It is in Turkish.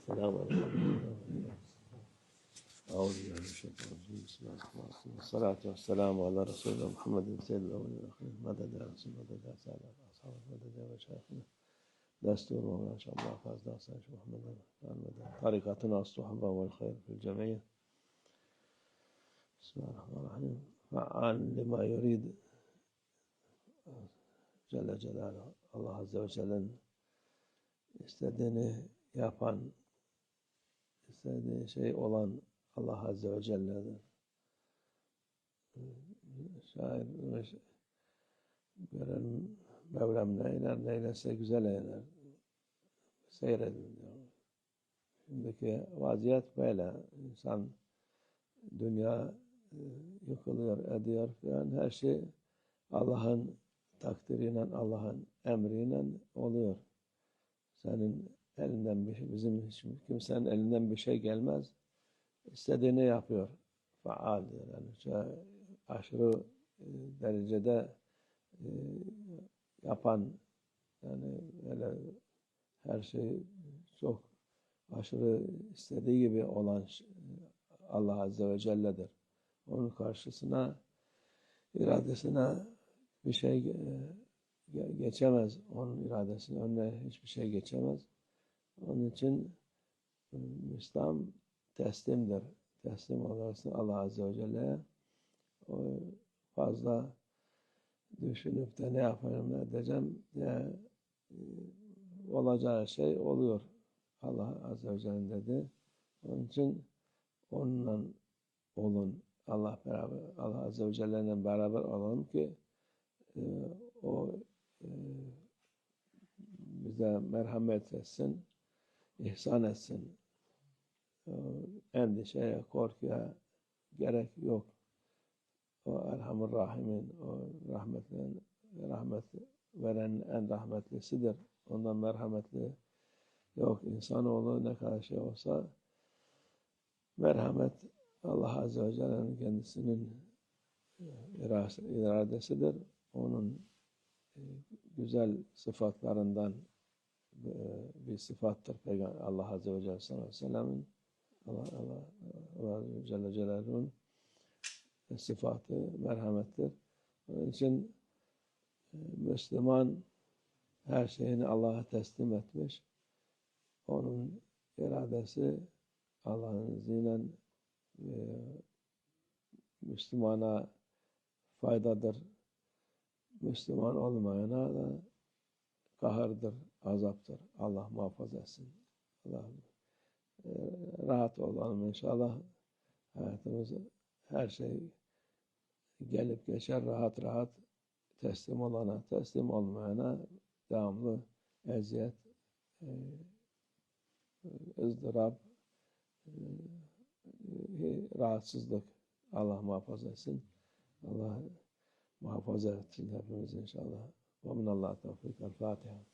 السلام عليكم. أعوذ بالله من الشيطان الرجيم. بسم الله الرحمن الرحيم. والصلاة والسلام على رسولنا محمد سيد الأولين والآخرين. مدد يا رسول، مدد يا سادة أصحاب، مدد يا مشايخنا. دستور وما شاء الله فاز داس محمد المدد. طريقتنا الصحبة والخير في الجميع. بسم الله الرحمن الرحيم. فعال لما يريد Celle Celaluhu, Allah Azze ve Celle'nin istediğini yapan, istediği şey olan Allah Azze ve Celle'dir. Şair gören Mevlam neyler, neylese güzel eyler. Seyredin diyor. Şimdiki vaziyet böyle. İnsan dünya yıkılıyor, ediyor falan. Her şey Allah'ın takdiriyle, Allah'ın emriyle oluyor. Senin elinden bir şey, bizim hiç kimsenin elinden bir şey gelmez. İstediğini yapıyor. Faaldir. Yani aşırı derecede yapan, yani öyle her şey çok aşırı istediği gibi olan Allah Azze ve Celle'dir. Onun karşısına, iradesine bir şey geçemez. Onun iradesinin önüne hiçbir şey geçemez. Onun için İslam teslimdir. Teslim olarsın Allah Azze ve Celle'ye. Fazla düşünüp de ne yapayım, ne edeceğim diye olacağı şey oluyor. Allah Azze ve Celle dedi. Onun için onunla olun. Allah Azze ve Celle'yle beraber olalım ki o bize merhamet etsin, ihsan etsin. Endişeye, korkuya gerek yok. O Erhamur Rahimin, o rahmet veren en rahmetlisidir. Ondan merhametli yok. İnsanoğlu ne kadar şey olsa merhamet Allah Azze ve Celle'nin kendisinin iradesidir. Onun güzel sıfatlarından bir sıfattır Peygamber Allah Azze ve Celle sallallahu aleyhi ve sellem'in Allah Celle Celaluhu'nun sıfatı merhamettir. Onun için Müslüman her şeyini Allah'a teslim etmiş. Onun iradesi Allah'ın izniyle Müslümana faydadır. Müslüman olmayana da kahardır, azaptır. Allah muhafaza etsin. Allah rahat olalım inşallah. Hayatımız her şey gelip geçer rahat rahat, teslim olana, teslim olmayana devamlı eziyet, ızdırap, rahatsızlık. Allah muhafaza etsin. Allah muhafaza etsin hepimiz inşallah. Ve minallah tevfik. El Fatiha.